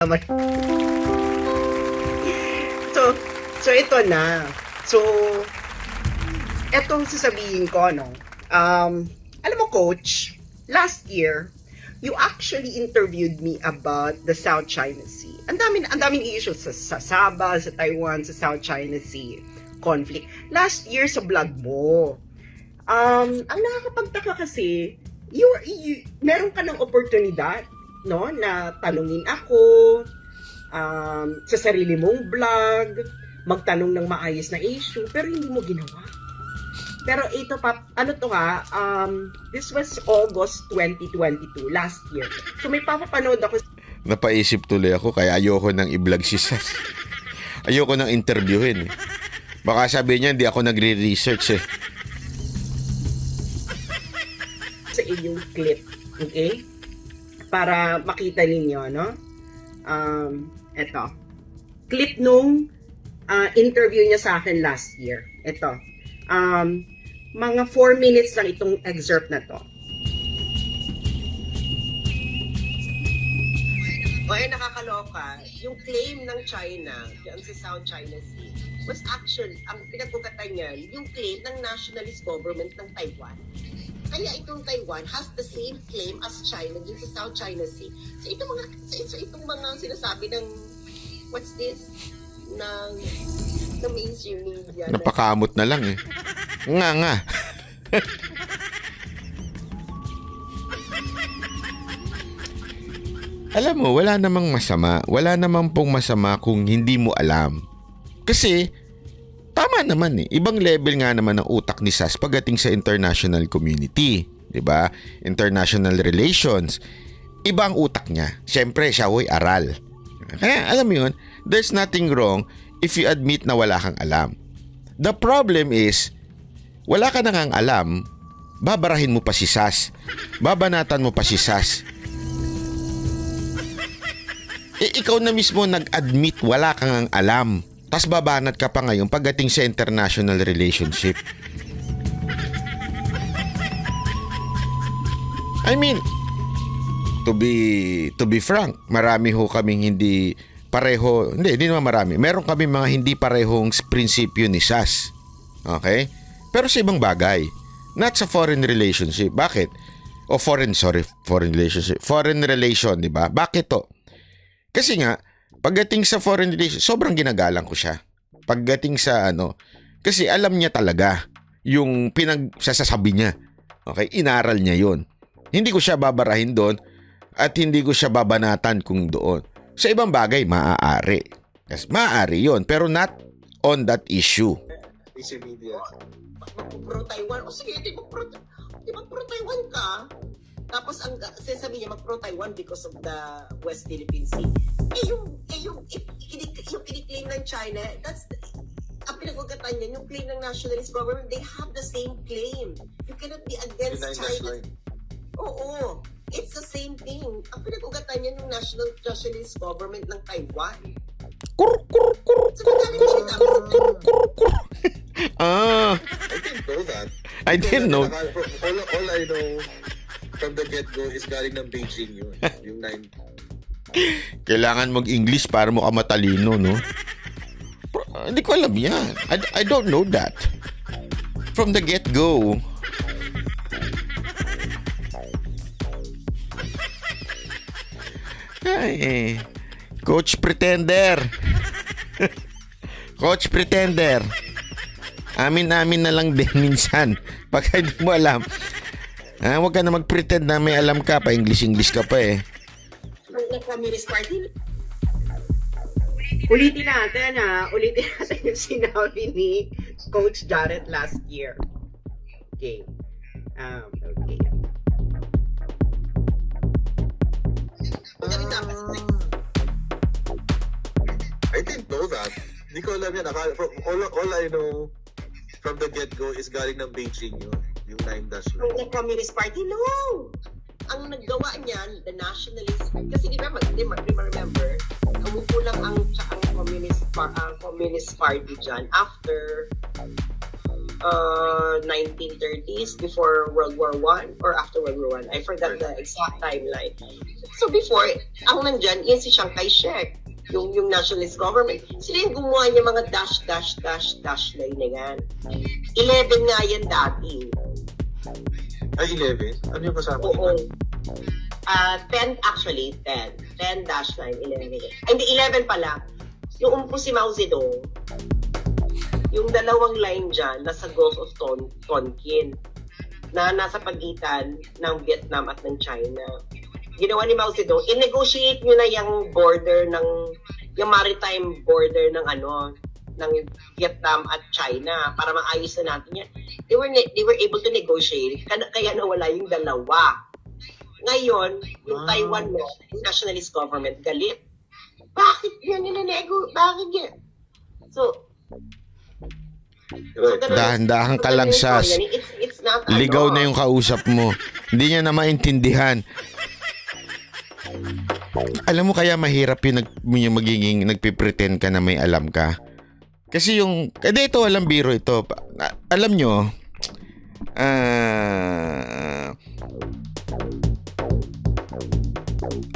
naman. So, ito na. So, etong sasabihin ko, no? Alam mo, Coach, last year, you actually interviewed me about the South China Sea. Ang daming issues sa Sabah, sa Taiwan, sa South China Sea conflict. Last year sa vlog mo. Ang nakakapagtaka kasi, meron ka ng oportunidad, no, na tanungin ako sa sarili mong vlog, magtanong ng maayos na issue, pero hindi mo ginawa. Pero ito pa, this was August 2022, last year. So may papapanood ako. Napaisip tuloy ako kaya ayoko nang i-vlog si Sas. Ayoko nang interviewin. Baka sabihin niya hindi ako nagre-research eh. Sa inyong clip, okay? Para makita ninyo, no? Eto. Clip nung interview niya sa akin last year. Ito. Mga 4 minutes lang itong excerpt na to. O nakakaloka, yung claim ng China yan sa South China Sea was actually, ang pinagkukatan niyan, yung claim ng nationalist government ng Taiwan. Kaya itong Taiwan has the same claim as China din sa South China Sea. So itong mga sinasabi ng, what's this? ng mainstream media. Napakamot na lang eh. Nga. Alam mo, wala namang masama. Wala namang pong masama kung hindi mo alam. Kasi, tama naman eh. Ibang level nga naman ang utak ni Sas pagdating sa international community. 'Di ba? International relations. Iba ang utak niya. Siyempre, siya ho'y aral. Kaya, alam mo yun, there's nothing wrong if you admit na wala kang alam. The problem is, wala ka na ngang alam, babarahin mo pa si Sas. Babanatan mo pa si Sas. Ikaw na mismo nag-admit wala kang alam. Tas babanat ka pa ngayon pagdating sa international relationship. I mean, to be frank, marami ho kaming hindi pareho, hindi naman marami. Meron kami mga hindi parehong prinsipyo ni Sas. Okay? Pero sa ibang bagay, not sa foreign relationship. Bakit? O foreign relationship. Foreign relation, di ba? Bakit to? Kasi nga, pagdating sa foreign relations, sobrang ginagalang ko siya. Pagdating sa kasi alam niya talaga yung pinagsasabi niya. Okay, inaral niya yun. Hindi ko siya babarahin doon at hindi ko siya babanatan kung doon. Sa ibang bagay, maaari. Yes, maaari yun, pero not on that issue. Media. Mag-pro-Taiwan. O sige, di mag-pro-Taiwan ka. Tapos ang sinasabi niya mag-pro-Taiwan because of the West Philippine Sea. Yung kiniklaim ng China, ang pinag-ugatan niya, yung claim ng nationalist government, they have the same claim. You cannot be against China. Oo. It's the same thing. Ang pinag-ugatan niya ng nationalist government ng Taiwan. I didn't know. All I know from the get-go is galing ng Beijing yun. Yung 9. Kailangan mag-English para mo ka matalino, no? Hindi ko alam yan. I don't know that. From the get-go. Ay, Coach Pretender. Coach Pretender. Amin-amin na lang din minsan. Pag hindi mo alam. Huwag ka na mag-pretend na may alam ka pa. English ka pa eh. Ng Communist Party. Ulitin natin yung sinabi ni Coach Jared last year. Okay. Okay. I didn't know that. Hindi ko alam yan. All I know from the get-go is galing ng Beijing yun. Yung 9-9. Ng Communist Party? No! Ang naggawa niyan, the nationalist, kasi di ba, remember, umupo lang ang Communist Party dyan after 1930s, before World War I or after World War I. I forgot the exact timeline. So before, ang nandyan, yan si Chiang Kai-shek, yung nationalist government. Sila yung gumawa niya mga dash line na yan. 11 nga yan dati. Ay, 11? Ano yung kasama? Oo. 10 actually, 10. 10 dash line, 11. Ay, hindi, 11 pala. Yung umpo si Mao Zedong, yung dalawang line dyan, nasa Gulf of Tonkin, na nasa pagitan ng Vietnam at ng China. Ginawa ni Mao Zedong, i-negotiate nyo na yung border yung maritime border ng ng Vietnam at China para maayos na natin yan. They were able to negotiate, kaya nawala yung dalawa. Ngayon, yung Taiwan mo, yung nationalist government, galit. Bakit yan nilanego? Bakit yan? So, Dahan-dahan ka lang, Sas. It's not, Ligaw na yung kausap mo. Hindi niya na maintindihan. Alam mo kaya mahirap yung magiging nagpipretend ka na may alam ka. Kasi ito walang biro ito. Alam nyo,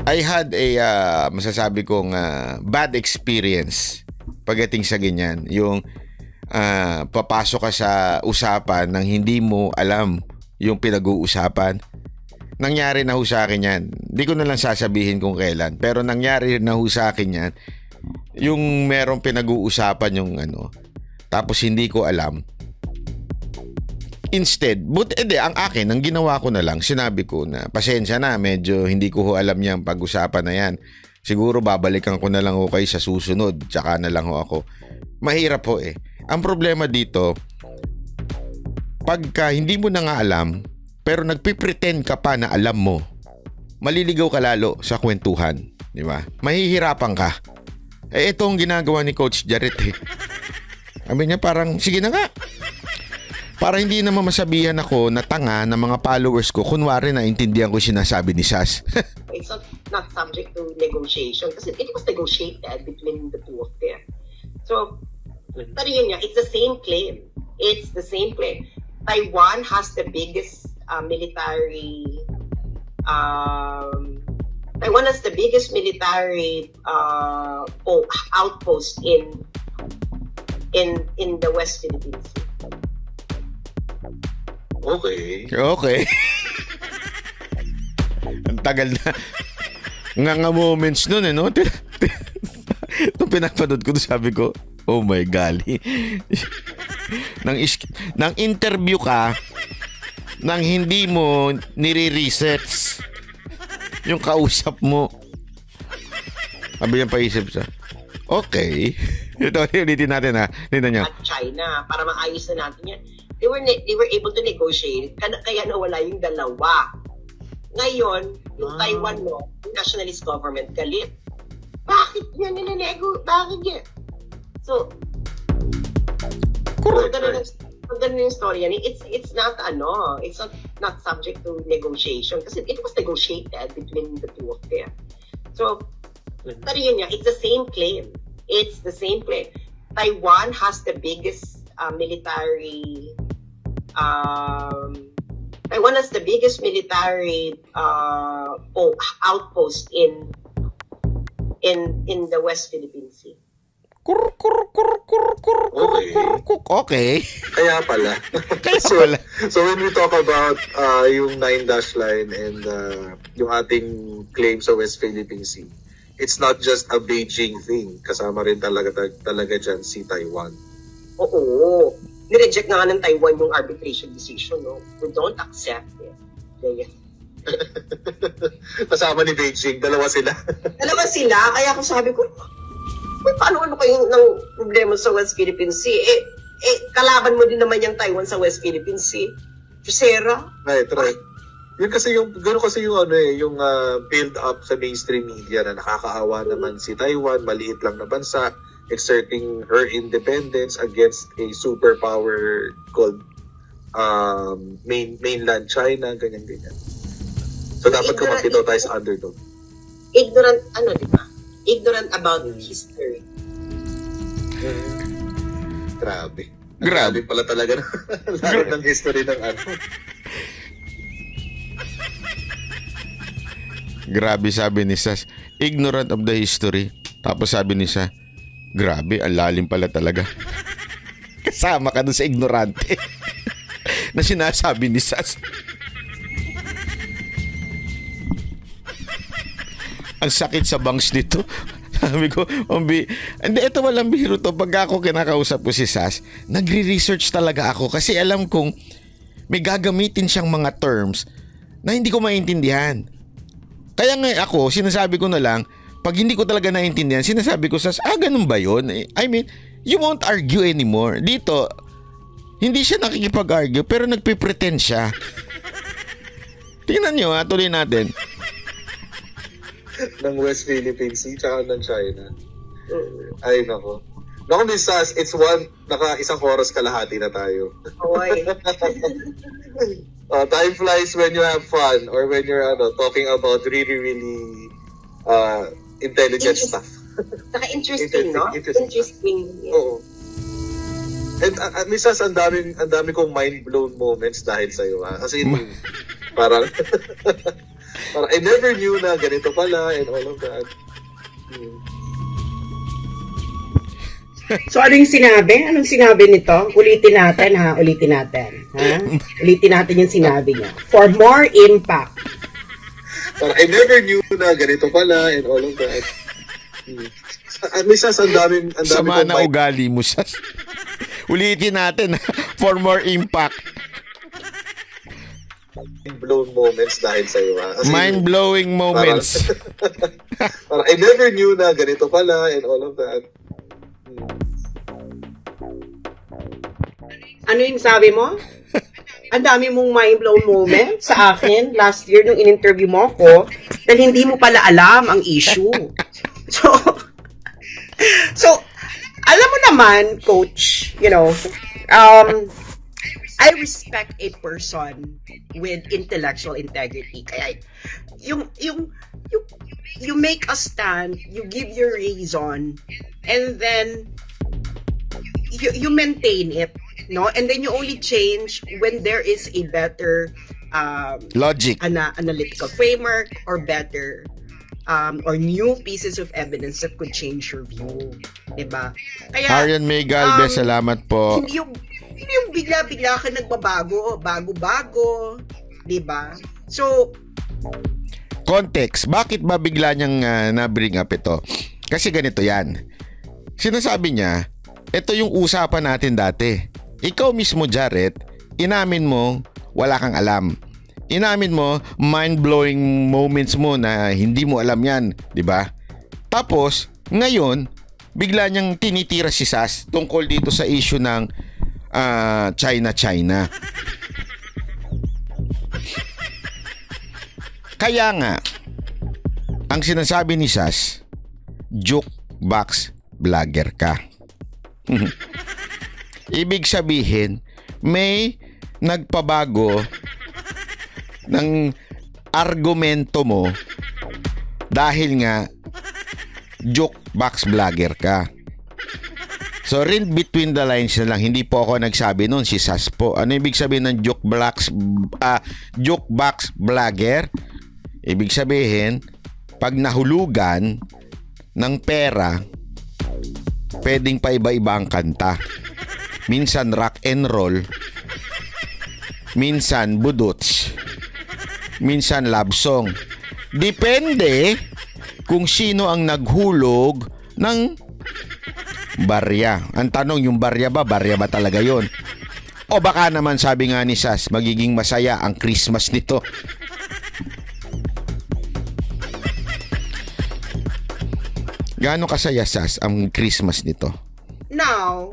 I had a masasabi kong bad experience pagdating sa ganyan. Yung papasok ka sa usapan nang hindi mo alam yung pinag-uusapan. Nangyari na ho sa akin yan. Hindi ko na lang sasabihin kung kailan. Pero nangyari na ho sa akin yan. Yung merong pinag-uusapan yung tapos hindi ko alam. Instead, ang akin, ang ginawa ko na lang, sinabi ko na, pasensya na, medyo hindi ko ho alam yung pag-usapan na yan. Siguro babalikan ko na lang ho kayo sa susunod, tsaka na lang ho ako. Mahirap ho eh. Ang problema dito, pagka hindi mo na nga alam, pero nagpipretend ka pa na alam mo, maliligaw ka lalo sa kwentuhan. Di ba? Mahihirapan ka. Ito ang ginagawa ni Coach Jarrett eh. Sabi niya parang, sige na nga. Para hindi naman masabihan ako na tanga ng mga followers ko, kunwari na intindihan ko sinasabi ni Sas. It's not subject to negotiation kasi it was negotiated between the two of them. So, pero yun nga, it's the same claim. It's the same claim. Taiwan has the biggest military Taiwan has the biggest military outpost in the West Philippine Sea. Okay. Ang tagal na nga moments nun no? Nung pinapanood ko sabi ko, oh my golly. Nang interview ka nang hindi mo nire-research yung kausap mo. Sabi niya paisip siya. Okay. Ito, ulitin natin ha. Tignan niya. At China, para maayos na natin yan. They were able to negotiate, kaya nawala yung dalawa. Ngayon, yung Taiwan mo, yung nationalist government, galit. Bakit yan nilanego? Bakit yan? So, ganun yung story yan. It's not subject to negotiation kasi it was negotiated between the two of them. So, pero yun nga, it's the same claim. It's the same claim. Taiwan has the biggest military Taiwan has the biggest military outpost in the West Philippine Sea. Okay. Kaya pala. So when we talk about yung 9 dash line and yung ating claim sa West Philippine Sea, it's not just a Beijing thing. Kasama rin talaga dyan si Taiwan. Oo. Nireject nga ng Taiwan yung arbitration decision. No? We don't accept it. Kaya. Kasama ni Beijing. Dalawa sila. Kaya ako sabi ko, paano kayo ng problema sa West Philippine Sea? Kalaban mo din naman yung Taiwan sa West Philippine Sea. Jusera? Right. Yun kasi yung build up sa mainstream media na nakakaawa naman si Taiwan, maliit lang na bansa, exerting her independence against a superpower called mainland China, ganyan. So dapat kumapit tayo sa underdog. Ignorant, di ba? Ignorant about history. Grabe pala talaga ng history ng Grabe, sabi ni Sas. Ignorant of the history. Tapos sabi ni Sas, grabe, ang lalim pala talaga. Kasama ka dun sa ignorante na sinasabi ni Sas. Ang sakit sa bangs nito. Sabi ko, hindi, ito walang biro to. Pag ako kinakausap ko si Sas, nagre-research talaga ako kasi alam kong may gagamitin siyang mga terms na hindi ko maintindihan. Kaya nga ako, sinasabi ko na lang, pag hindi ko talaga naintindihan, sinasabi ko, Sas, ganun ba yun? I mean, you won't argue anymore. Dito, hindi siya nakikipag-argue, pero nagpipretend siya. Tingnan nyo, tuloy natin. Ng West Philippine Sea, tsaka ng China. Ay, nako. Naku, Miss Sas, it's isang oras kalahati na tayo. Oy. Time flies when you have fun or when you're talking about really intelligent stuff. Saka interesting, no? Interesting. Yeah. Oo. And Miss Sas, ang dami kong mind-blown moments dahil sa'yo. Kasi parang I never knew na ganito pala and all of that. So, anong sinabi? Anong sinabi nito? Ulitin natin, ha? Ulitin natin. Ha? Ulitin natin yung sinabi niya. For more impact. Parang I never knew na ganito pala and all of that. Miss Sas, ang dami Sama na ugali mo, Sas. Ulitin natin, for more impact. Mind-blown moments dahil sa'yo. Mind-blowing moments. Parang I never knew na ganito pala and all of that. Ano yung sabi mo? Ang dami mong mind-blown moment sa akin last year nung in-interview mo ko dahil hindi mo pala alam ang issue. So, alam mo naman, Coach, I respect a person with intellectual integrity. Kaya, you make a stand, you give your reason, and then you maintain it, no? And then you only change when there is a better Logic. Analytical framework or better or new pieces of evidence that could change your view, diba? Kaya Arian May Galvez, salamat po. hindi yung bigla-bigla ka nagbabago, bago-bago, diba? So, Context, bakit ba bigla niyang na-bring up ito? Kasi ganito yan. Sinasabi niya, ito yung usapan natin dati. Ikaw mismo, Jared, inamin mo, wala kang alam. Inamin mo, mind-blowing moments mo na hindi mo alam yan, di ba? Tapos, ngayon, bigla niyang tinitira si Sas tungkol dito sa issue ng China. Kaya nga, ang sinasabi ni Sas, jukebox vlogger ka. Ibig sabihin, may nagpabago ng argumento mo dahil nga jukebox vlogger ka. So, read between the lines na lang. Hindi po ako nagsabi nun, si Sas po. Ano ibig sabihin ng jukebox vlogger? Ibig sabihin, pag nahulugan ng pera, pwedeng pa iba-iba ang kanta. Minsan rock and roll, minsan budots, minsan love song. Depende kung sino ang naghulog ng barya. Ang tanong, yung barya ba talaga yon? O baka naman, sabi nga ni Sas, magiging masaya ang Christmas nito. Gaano kasaya, Sas, ang Christmas nito? now,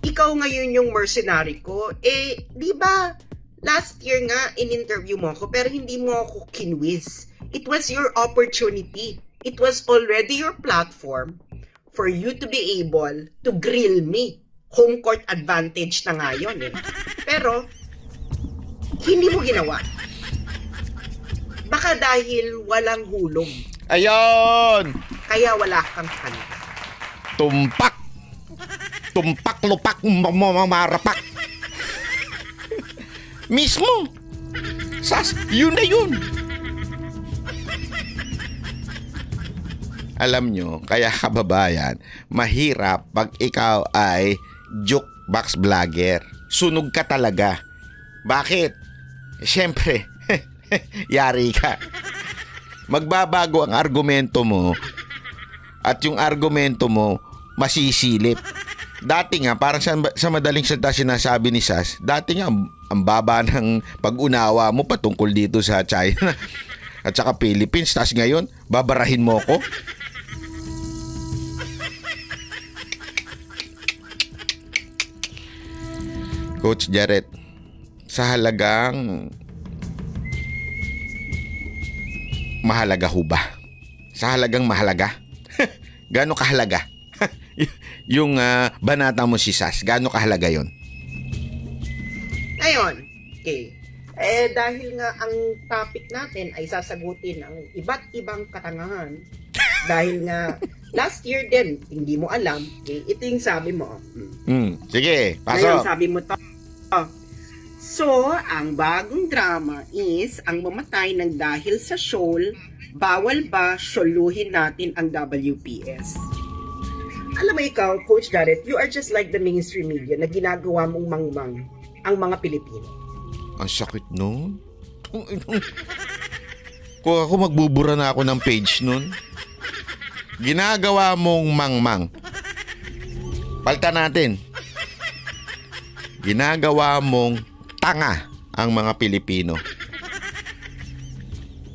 ikaw ngayon yung mercenary ko. Di ba, last year nga, in-interview mo ako, pero hindi mo ako kinwiz. It was your opportunity. It was already your platform for you to be able to grill me. Home court advantage na nga yun eh. Pero, hindi mo ginawa. Baka dahil walang hulog. Ayon! Kaya wala kang kanta. Tumpak! Tumpak, lupak, marapak. Mismo! Sas, yun na yun. Alam nyo, kaya kababayan, mahirap pag ikaw ay jukebox vlogger. Sunog ka talaga. Bakit? Siyempre, yari ka. Magbabago ang argumento mo at yung argumento mo masisilip. Dati nga, parang sa madaling salita sinasabi ni Sas, dati nga ang baba ng pag-unawa mo patungkol dito sa China at saka Philippines. Tas ngayon, babarahin mo ko. Coach Jared, sa halagang mahalaga ho ba? Sa halagang mahalaga? Gaano kahalaga? Yung banata mo si Sas, gaano kahalaga yon? Ngayon, okay. Dahil nga ang topic natin ay sasagutin ang iba't ibang katangahan. Dahil nga, last year din, hindi mo alam, ito yung sabi mo. Sige, Ngayon, pasok. sabi mo to. So, ang bagong drama is ang mamatay ng dahil sa shoal, bawal ba syoluhin natin ang WPS? Alam mo ikaw, Coach Jared, you are just like the mainstream media na ginagawa mong mangmang ang mga Pilipino. Ang sakit nun. Kung ako magbubura na ako ng page nun. Ginagawa mong mangmang. Palta natin. Ginagawa mong tanga ang mga Pilipino.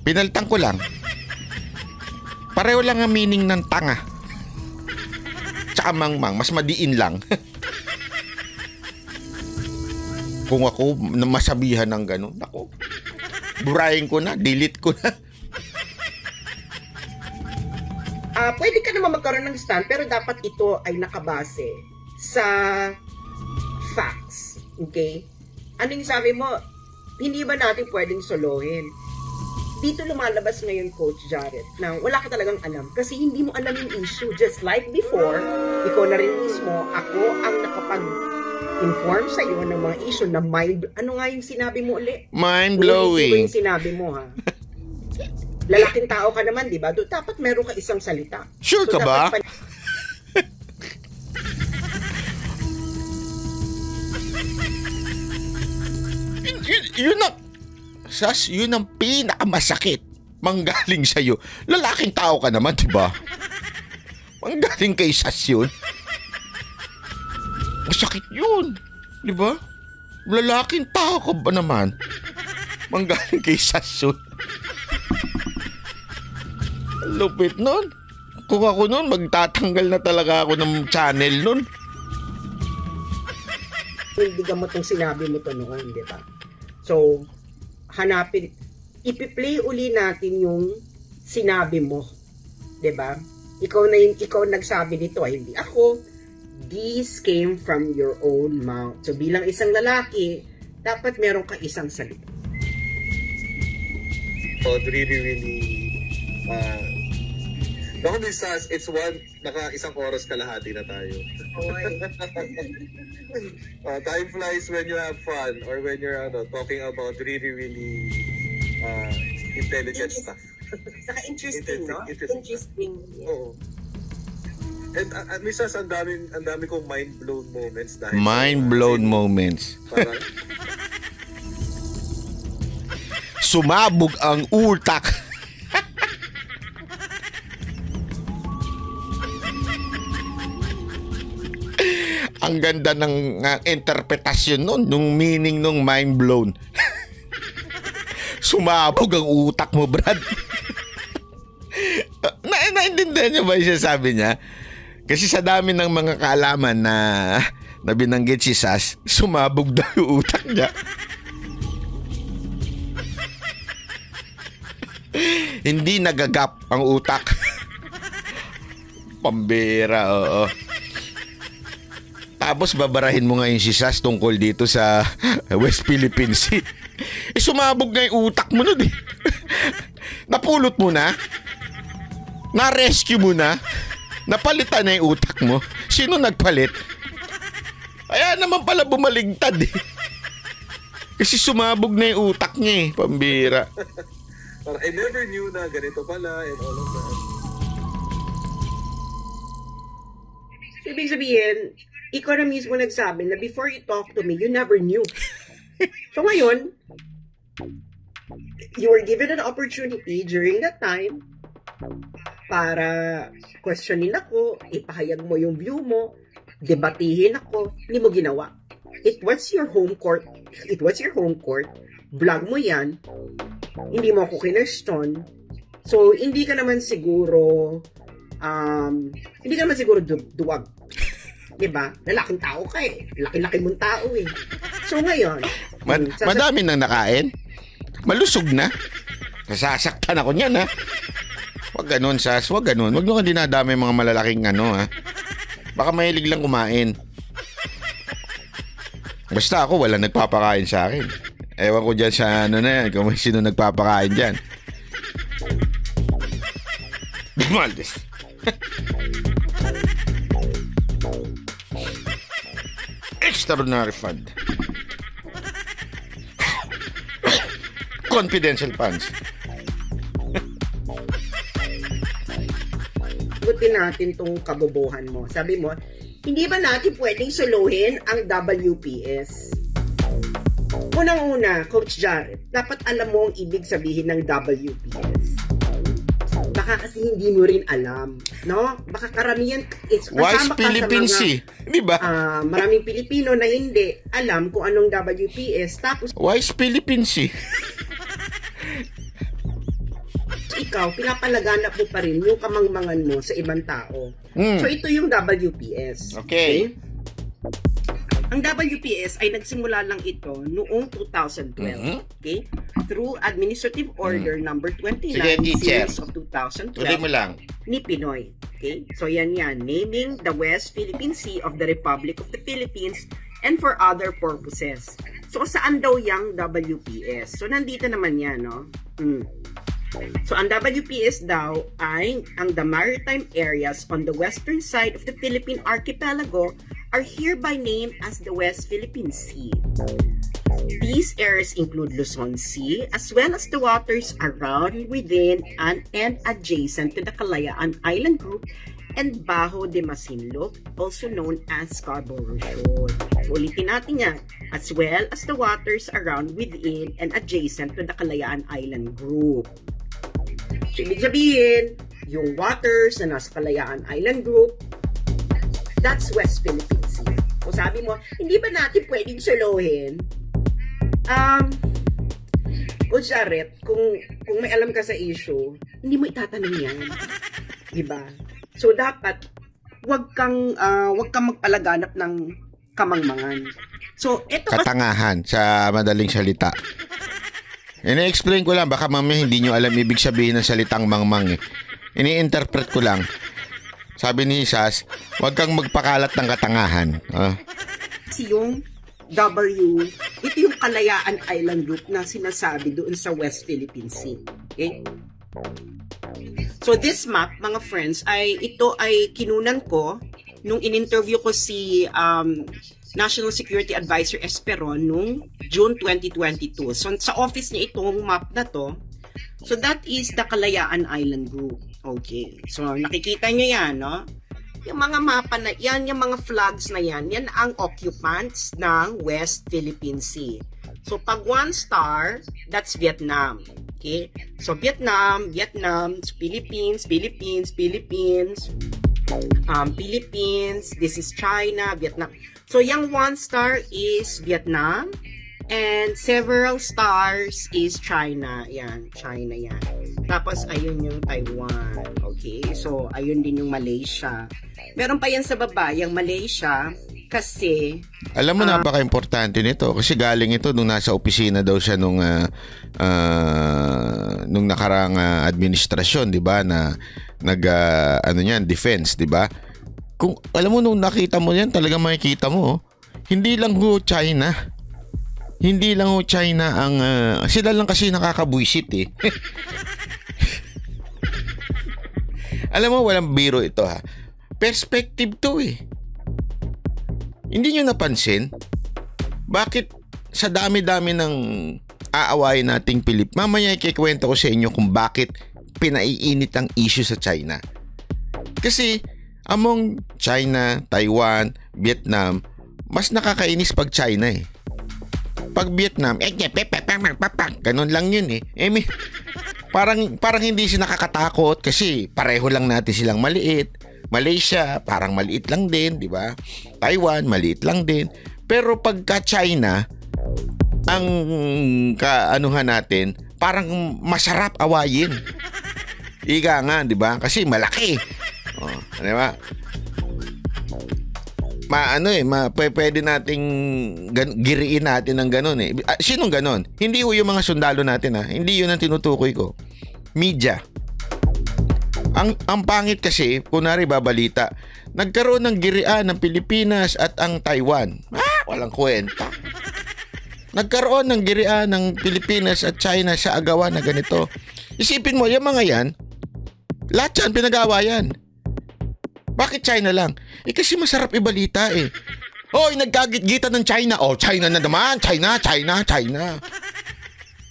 Pinaltang ko lang. Pareho lang ang meaning ng tanga. Tsaka mangmang, mas madiin lang. Kung ako masabihan ng ganun, ako, burahin ko na, delete ko na. Pwede ka naman magkaroon ng stand, pero dapat ito ay nakabase sa facts. Okay? Ano yung sabi mo? Hindi ba natin pwedeng solohin? Dito lumalabas ngayon, Coach Jared, na wala ka talagang alam kasi hindi mo alam yung issue. Just like before, ikaw na rin mismo, ako ang nakapag-inform sa iyo ng mga issue na mind... Ano nga yung sinabi mo uli? Mind-blowing. Ulitin ko yung sinabi mo, ha? Lalaking tao ka naman, di ba? Dapat meron ka isang salita. Sure ka ba? dapat Yun ang, Sas, yun ang pinakamasakit. Manggaling sa'yo. Lalaking tao ka naman, di ba? Manggaling kay Sas yun. Masakit yun. Di ba? Lalaking tao ka ba naman? Manggaling kay Sas yun. Lupit nun. Kung ako nun, magtatanggal na talaga ako ng channel nun. Pindigan mo tong sinabi mo to noon, di ba? So, hanapin, ipi-play uli natin yung sinabi mo, di ba? Ikaw nagsabi nito, hindi ako. This came from your own mouth. So, bilang isang lalaki, dapat meron ka isang salita. So, really, Naku, Miss Sas, it's isang oras kalahati na tayo. Time flies when you have fun or when you're talking about really intelligent stuff. Saka interesting, no? Interesting. Yeah. Oo. And Miss Sas, ang dami kong mind-blown moments dahil Mind-blown moments. Parang, Sumabog ang utak. Ang ganda ng interpretasyon nun, nung meaning nung mind blown. Sumabog ang utak mo, Brad. Naintindihan niyo ba yung sabi niya? Kasi sa dami ng mga kaalaman na binanggit si Sas, sumabog daw yung utak niya. Hindi nagagap ang utak. Pambira, oo. Tapos babarahin mo ngayon si Sas tungkol dito sa West Philippine Sea. Sumabog nga yung utak mo nun eh. Napulot mo na? Na-rescue mo na? Napalitan na yung utak mo? Sino nagpalit? Kaya naman pala bumaligtad eh. Kasi sumabog na yung utak niya eh. Pambira. I never knew na ganito pala and all of that. So, ibig sabihin, ikaw na mismo nagsabi na before you talk to me, you never knew. So, ngayon, you were given an opportunity during that time para questionin ako, ipahayag mo yung view mo, debatihin ako, hindi mo ginawa. It was your home court. Vlog mo yan. Hindi mo ako kinestyon. So, hindi ka naman siguro duwag. Diba? Lalaking tao ka eh. Laki-laki mong tao eh. So, ngayon, Madami nang nakain. Malusog na. Nasasaktan ako niyan, ha? Wag ganun, Sas. Wag ganun. Wag nyo ka dinadami mga malalaking ha? Baka mahilig lang kumain. Basta ako, wala nagpapakain sa akin. Ewan ko dyan sa na yan, kung may sino nagpapakain dyan. Maldes. Extraordinary fund. Confidential funds. Sagutin natin tong kabobohan mo. Sabi mo, hindi ba natin pwedeng suluhin ang WPS? Unang-una, Coach Jared, dapat alam mo ang ibig sabihin ng WPS. Baka kasi hindi mo rin alam, no? Baka karamihan, Wise Philippine Sea, di ba? Maraming Pilipino na hindi alam kung anong WPS, tapos Wise Philippine Sea. ikaw, pinapalaganap mo pa rin yung kamangmangan mo sa ibang tao. So, ito yung WPS. Okay. Ang WPS ay nagsimula lang ito noong 2012. Okay? Through Administrative Order number 29 Sige, teacher. series of 2012 Tuloy mo lang. ni Pinoy. Okay? So, yan. Naming the West Philippine Sea of the Republic of the Philippines and for other purposes. So, saan daw yung WPS? So, nandito naman yan, no? So, ang WPS daw ay ang the maritime areas on the western side of the Philippine archipelago are hereby named as the West Philippine Sea. These areas include Luzon Sea as well as the waters around, within, and adjacent to the Kalayaan Island Group and Bajo de Masinloc, also known as Scarborough Shoal. So, ulitin natin yan. As well as the waters around, within, and adjacent to the Kalayaan Island Group. So, ibig sabihin, yung waters na nasa Kalayaan Island Group, that's West Philippine Sea. So, sabi mo, hindi ba natin pwedeng suluhin? Coach Jared, kung may alam ka sa issue, hindi mo itatanong yan. Diba? So, dapat, wag kang magpalaganap ng kamangmangan. So, ito Katangahan sa madaling salita. Ini-explain ko lang, baka mamaya hindi nyo alam ibig sabihin ng salitang mangmang. Ini-interpret ko lang. Sabi ni Sas, huwag kang magpakalat ng katangahan. kasi yung ito yung Kalayaan Island Group na sinasabi doon sa West Philippine Sea. Okay? So this map, mga friends, ito ay kinunan ko nung in-interview ko si National Security Advisor Esperon nung June 2022. So sa office niya itong map na to. So that is the Kalayaan Island Group. Okay. So nakikita niyo yan, no? Yung mga mapa na yan, yung mga flags na yan, yan ang occupants ng West Philippine Sea. So pag 1 star, that's Vietnam. Okay? So Vietnam, Philippines, this is China, Vietnam. So yung 1 star is Vietnam and several stars is China. Yan, China yan. Tapos ayun yung Taiwan. Okay? So ayun din yung Malaysia. Meron pa yan sa baba, yung Malaysia kasi Alam mo, napaka-importante nito kasi galing ito nung nasa opisina daw siya nung nakarang administrasyon, 'di ba, na defense, 'di ba? Kung alam mo nung nakita mo 'yan, talaga makikita mo, hindi lang ho China. Hindi lang ho China ang sila lang kasi nakakabuisit eh. Alam mo, walang biro ito ha. Perspective to eh. Hindi nyo napansin? Bakit sa dami-dami ng aawayin nating Pilip, mamaya ikikwento ko sa inyo kung bakit pinaiinit ang issue sa China. Kasi Among China, Taiwan, Vietnam, mas nakakainis pag China eh. Pag Vietnam, ganun lang yun eh. Parang hindi siya nakakatakot kasi pareho lang natin silang maliit. Malaysia, parang maliit lang din, di ba? Taiwan, maliit lang din. Pero pagka China, ang kaanuhan natin, parang masarap awayin. Ika nga, di ba? Kasi malaki. Oh, di ba? Pwede nating giriin natin ng ganun eh. Sinong ganun? Hindi ho yung mga sundalo natin ha. Hindi yun ang tinutukoy ko. Media. Ang pangit kasi, kunwari babalita, nagkaroon ng girian ng Pilipinas at ang Taiwan. Walang kwenta. Nagkaroon ng girian ng Pilipinas at China sa agawan na ganito. Isipin mo, yung mga yan, lahat yan, pinag-awa yan. Bakit China lang? Kasi masarap ibalita eh. Hoy, nagkagit-gitan ng China. Oh, China na naman. China.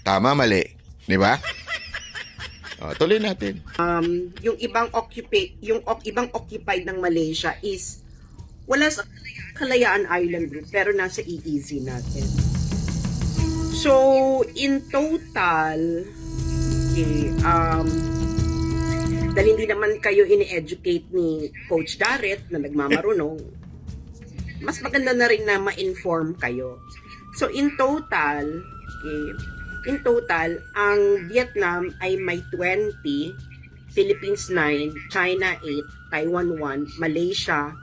Tama, mali. Di ba? Tuloy natin. Yung ibang occupied ng Malaysia is wala sa Kalayaan Island Group pero nasa EEZ natin. So, in total, dahil hindi naman kayo ini-educate ni Coach Garrett na nagmamarunong, mas maganda na rin na ma-inform kayo. So, in total, ang Vietnam ay may 20, Philippines 9, China 8, Taiwan 1, Malaysia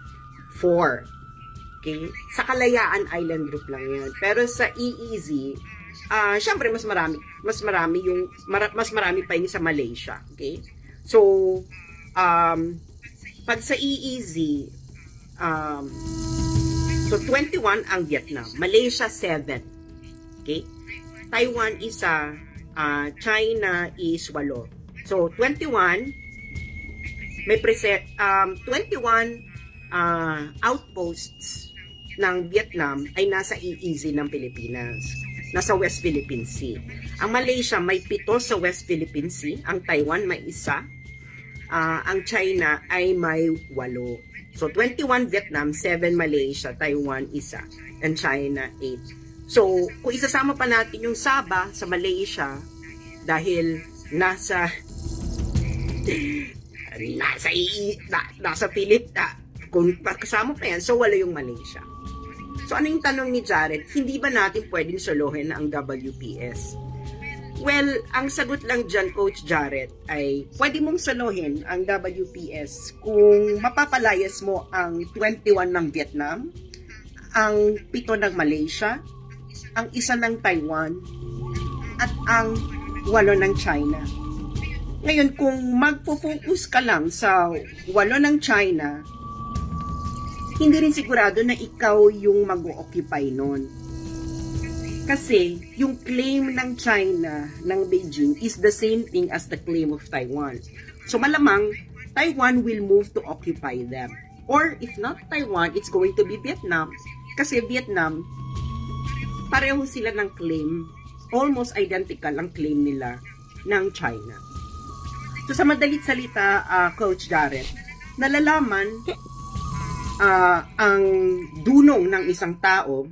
4. Okay? Sa Kalayaan Island Group lang yan. Pero sa EEZ, syempre mas marami pa yun sa Malaysia. Okay? So, pag sa EEZ, so 21 ang Vietnam, Malaysia 7. Okay? Taiwan isa, China is 8. So 21 outposts ng Vietnam ay nasa EEZ ng Pilipinas, nasa West Philippine Sea. Ang Malaysia may 7 sa West Philippine Sea, ang Taiwan may 1, ang China ay may 8. So 21 Vietnam, 7 Malaysia, Taiwan 1, and China 8. So, kung isasama pa natin yung Sabah sa Malaysia, dahil nasa kung kasama pa yan, so wala yung Malaysia. So, ano yung tanong ni Jared? Hindi ba natin pwedeng solohin ang WPS? Well, ang sagot lang dyan, Coach Jared, ay pwede mong solohin ang WPS kung mapapalayas mo ang 21 ng Vietnam, ang 7 ng Malaysia, ang 1 ng Taiwan, at ang 8 ng China. Ngayon, kung magpo-focus ka lang sa 8 ng China, hindi rin sigurado na ikaw yung mag-occupy nun. Kasi, yung claim ng China, ng Beijing, is the same thing as the claim of Taiwan. So, malamang, Taiwan will move to occupy them. Or, if not Taiwan, it's going to be Vietnam. Kasi Vietnam, pareho sila ng claim, almost identical ang claim nila ng China. So sa madalit salita, Coach Garrett, nalalaman ang dunong ng isang tao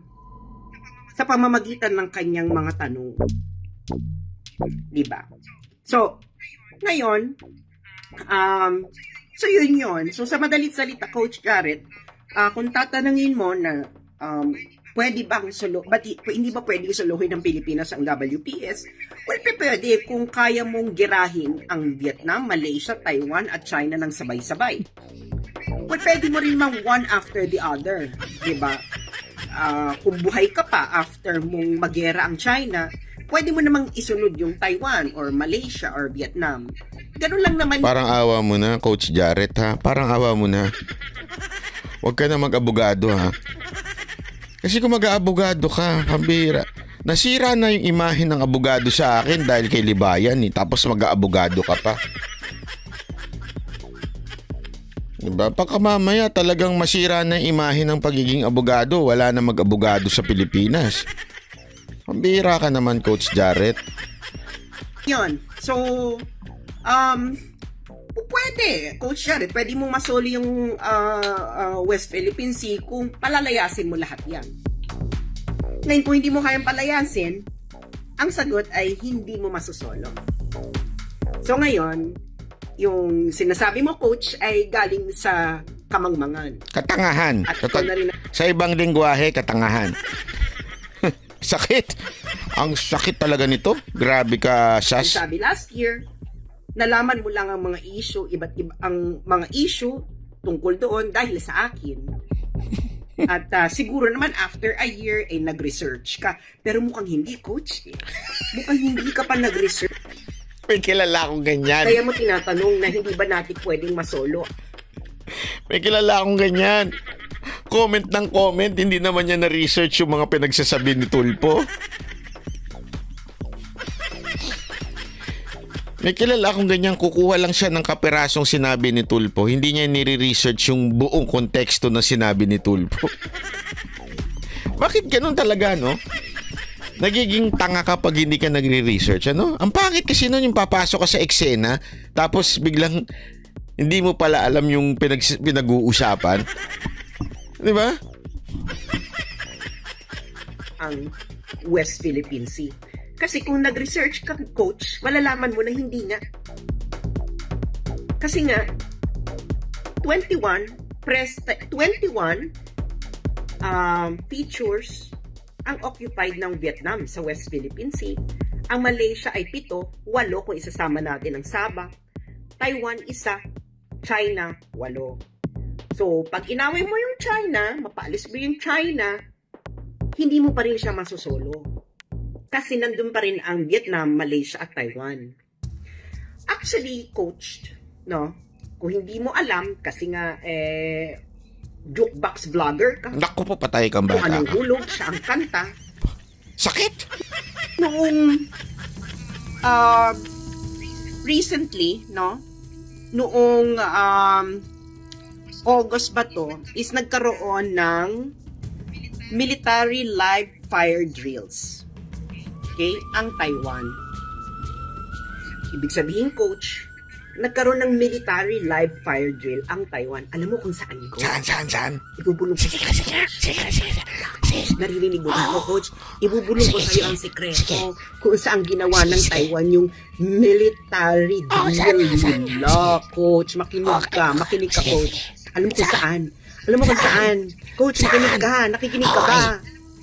sa pamamagitan ng kanyang mga tanong. Diba? So, ngayon, so yun. So sa madalit salita, Coach Garrett, kung tatanungin mo na pwede bang hindi ba pwede suluhin ng Pilipinas ang WPS? Well, pwede kung kaya mong girahin ang Vietnam, Malaysia, Taiwan at China ng sabay-sabay. Well, pwede mo rin mang one after the other, diba? Kung buhay ka pa after mong magera ang China, pwede mo namang isunod yung Taiwan or Malaysia or Vietnam. Ganun lang naman. Parang awa mo na, Coach Jarrett ha? Parang awa mo na. Huwag ka na mag-abogado ha? Kasi kung mag-aabogado ka, pambira. Nasira na yung imahe ng abogado sa akin dahil kay Libayan eh. Tapos mag-aabogado ka pa. Diba? Pagka mamaya talagang masira na yung imahe ng pagiging abogado, wala na mag-abogado sa Pilipinas. Pambira ka naman, Coach Jarrett. Yun. So, Pwede, Coach Jared, pwede mong masolo yung West Philippine Sea kung palalayasin mo lahat yan. Ngayon, kung hindi mo kayang palayasin, ang sagot ay hindi mo masusolo. So ngayon, yung sinasabi mo, Coach, ay galing sa kamangmangan. Katangahan. At ito na rin Sa ibang lingwahe, katangahan. Sakit. Ang sakit talaga nito. Grabe ka, Sas. sabi last year, nalaman mo lang ang mga issue, iba't iba ang mga issue tungkol doon dahil sa akin. At siguro naman after a year ay nag-research ka. Pero mukhang hindi, Coach. Mukhang hindi ka pa nag-research. May kilala akong ganyan. Kaya mo tinatanong na hindi ba natin pwedeng masolo. May kilala akong ganyan. Comment ng comment, hindi naman niya na-research yung mga pinagsasabi ni Tulpo. May kilala akong ganyan, kukuha lang siya ng kaperasong sinabi ni Tulpo. Hindi niya nire-research yung buong konteksto na sinabi ni Tulpo. Bakit ganun talaga, no? Nagiging tanga ka pag hindi ka nagre-research, ano? Ang pangit kasi nun yung papasok ka sa eksena, tapos biglang hindi mo pala alam yung pinag-uusapan. Di ba? Ang West Philippine Sea. Kasi kung nag-research ka, Coach, malalaman mo na hindi nga. Kasi nga, 21 features ang occupied ng Vietnam sa West Philippine Sea. Ang Malaysia ay 7, 8 kung isasama natin ang Sabah. Taiwan 1, China 8. So, pag inaway mo yung China, mapaalis mo yung China, hindi mo pa rin siya masusolo. Kasi nandun pa rin ang Vietnam, Malaysia at Taiwan. Actually, Coach, no? Kung hindi mo alam, kasi nga, jukebox vlogger ka. Naku po, patay kang Kung bata anong ka. hulog, siya ang kanta. Sakit! Noong, recently, no? Noong, August ba to, is nagkaroon ng military live fire drills. Okay? Ang Taiwan. Ibig sabihin, Coach, nagkaroon ng military live fire drill ang Taiwan. Alam mo kung saan, Coach? Saan? Ibubulong ko sa'yo. Naririnig mo ba ako, Coach? Ibubulong ko sa'yo ang sekreto kung saan ginawa ng Taiwan yung military drill nila, Coach. Makinig ka, Coach. Alam mo kung saan? Coach, nakikinig ka ba?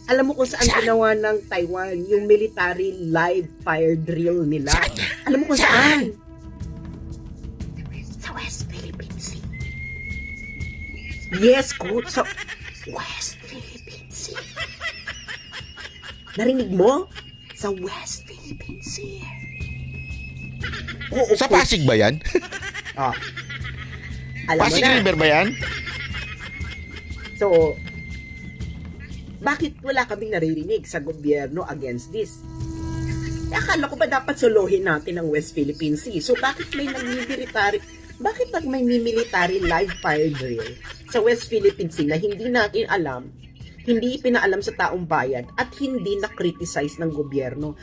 Alam mo kung saan ginawa ng Taiwan yung military live fire drill nila? Alam mo kung saan? Sa West Philippine Sea. Yes, Coach. Sa West Philippine Sea. Narinig mo? Sa West Philippine Sea. Oo, Sa Coach. Pasig ba yan? Ah. Alam mo Pasig na. River ba yan? So, bakit wala kaming naririnig sa gobyerno against this? Akala ko ba dapat solohin natin ang West Philippine Sea? So, bakit may military live fire drill sa West Philippine Sea na hindi natin alam, hindi ipinaalam sa taong bayan at hindi na-criticize ng gobyerno?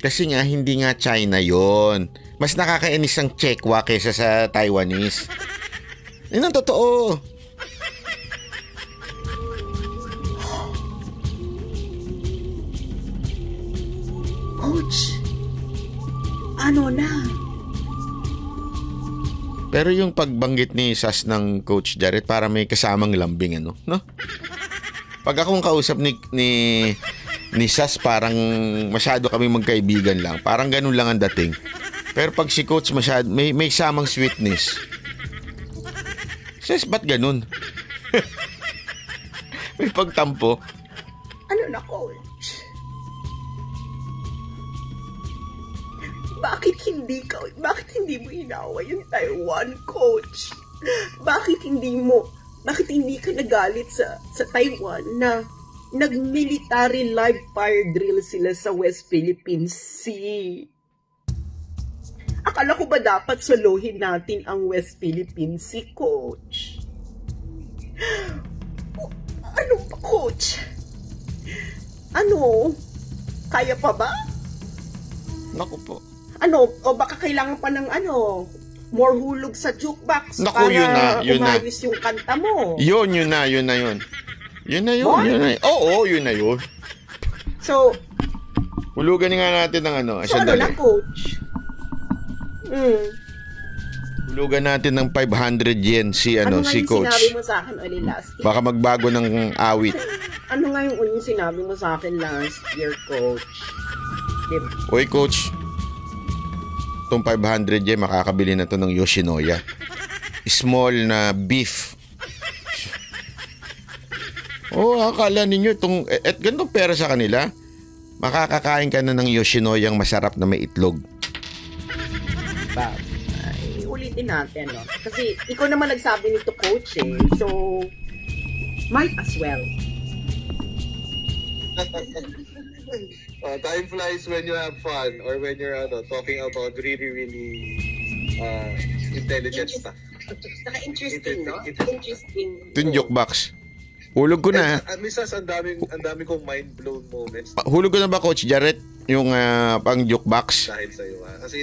Kasi nga, hindi nga China yon. Mas nakakainis ang Chekwa kaysa sa Taiwanese. Yun ang totoo. Coach, ano na? Pero yung pagbanggit ni Sas ng Coach Jared, para may kasamang lambing, ano? No? Pag akong kausap ni Sas, parang masyado kami magkaibigan lang. Parang ganun lang ang dating. Pero pag si Coach masyado, may samang sweetness. Sas, ba't ganun? May pagtampo. Ano na, Coach? Bakit hindi mo inawa yung Taiwan, Coach? Bakit hindi ka nagalit sa Taiwan na nag-military live fire drill sila sa West Philippine Sea? Akala ko ba dapat solohin natin ang West Philippine Sea, Coach? Ano ba, Coach? Ano? Kaya pa ba? Naku po. Ano? O baka kailangan pa ng more hulog sa jukebox Naku, para yun na. umayos yung kanta mo. Yun na. Yun na yun. Oo, yun na yun. So, Hulugan nga natin ng ano. so ano na, coach? Hulugan natin ng 500 yen si Ano nga si yung coach. sinabi mo sa akin early last year? Baka magbago ng awit. Ano nga yung sinabi mo sa akin last year, coach? Diba? Oy coach, itong 500 yen makakabili na to ng Yoshinoya. Small na beef. Akala ninyo itong, ganitong pera sa kanila, makakakain ka na ng Yoshinoya masarap na may itlog. Diba? Ay, ulitin natin, no? Kasi ikaw naman nagsabi nito, coach, eh. So, might as well. Time flies when you have fun or when you're talking about really intelligent stuff. Saka interesting, no? Interesting. Ito yung jukebox. Hulog ko na. At least ang dami kong mind blown moments Hulog ko na ba, Coach Jarrett? Yung pang jukebox? dahil sa iyo. Kasi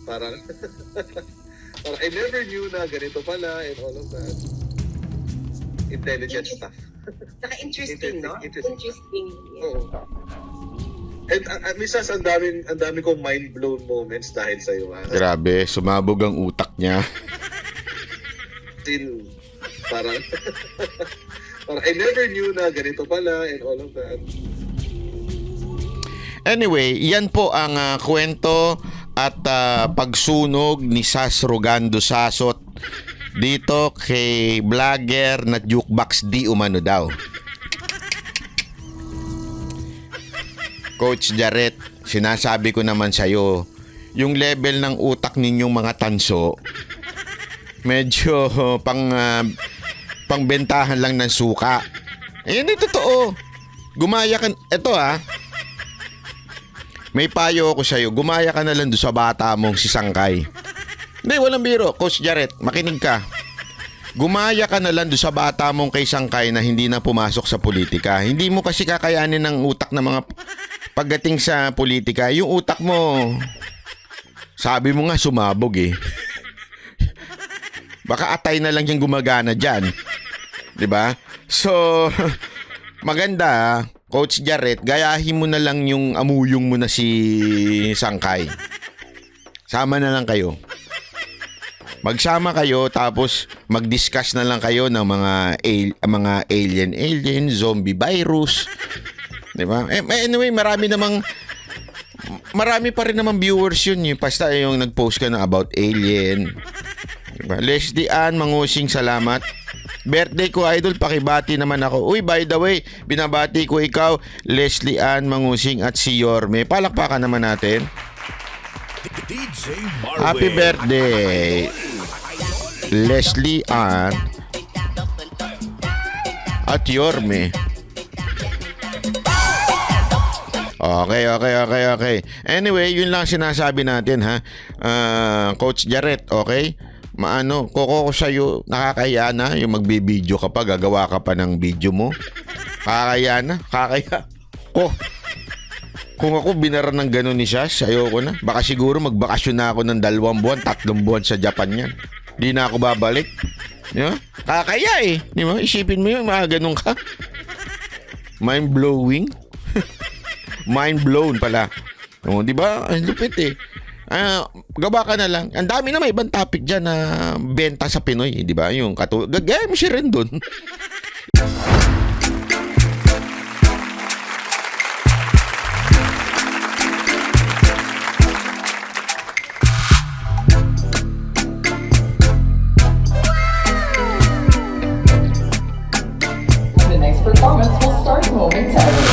parang I never knew na ganito pala and all of that. Intelligent stuff. Saka interesting, no? Interesting. Oo. And at least ang dami kong mind blown moments dahil sa iyo. Grabe, sumabog ang utak niya. Parang I never knew na ganito pala and all of that. Anyway, yan po ang kwento at pagsunog ni Sas Rogando Sasot dito kay vlogger na jukebox di umano daw. Coach Jarrett, sinasabi ko naman sa'yo, yung level ng utak ninyong mga tanso, medyo pangbentahan lang ng suka. Hindi totoo. Gumaya ka, eto may payo ako sa'yo, gumaya ka na lang doon sa bata mong si Sangkay. Hindi, walang biro. Coach Jarrett, makinig ka. Gumaya ka na lang doon sa bata mong kay Sangkay na hindi na pumasok sa politika. Hindi mo kasi kakayanin ng utak ng mga pagdating sa politika. Yung utak mo, sabi mo nga sumabog eh. Baka atay na lang yung gumagana dyan. 'Di ba? So, maganda, Coach Jarrett, gayahin mo na lang yung amuyong mo na si Sangkay. Sama na lang kayo. Magsama kayo tapos mag-discuss na lang kayo ng mga alien, zombie virus. 'Di ba? Anyway, marami pa rin namang viewers yun. Basta yung nag-post ka na about alien. Diba? Leslie Ann Mangusing, salamat. Birthday ko, idol, pakibati naman ako. Uy, by the way, binabati ko ikaw, Leslie Ann Mangusing at si Yorme. Palakpakan naman natin. Happy birthday, Leslie Ann at Yorme. Okay. Anyway, yun lang sinasabi natin, ha. Coach Jarrett, okay? Koko ko sa'yo, nakakaya na yung magbibideo ka pa, gagawa ka pa ng video mo. Kakaya na, Kung ako binara ng gano'n ni Shas, ayoko na. Baka siguro magbakasyon na ako ng 2 buwan, 3 buwan sa Japan yan. Di na ako babalik. Diba? Kakaya eh. Diba? Isipin mo yun, mga ganun ka. Mind blowing. Mind blown pala. Di ba? Ang lupit eh. Gawa ka na lang. Ang dami na may ibang topic dyan na benta sa Pinoy, di ba? Yung gagaya mo siya rin dun. The next performance will start momentarily.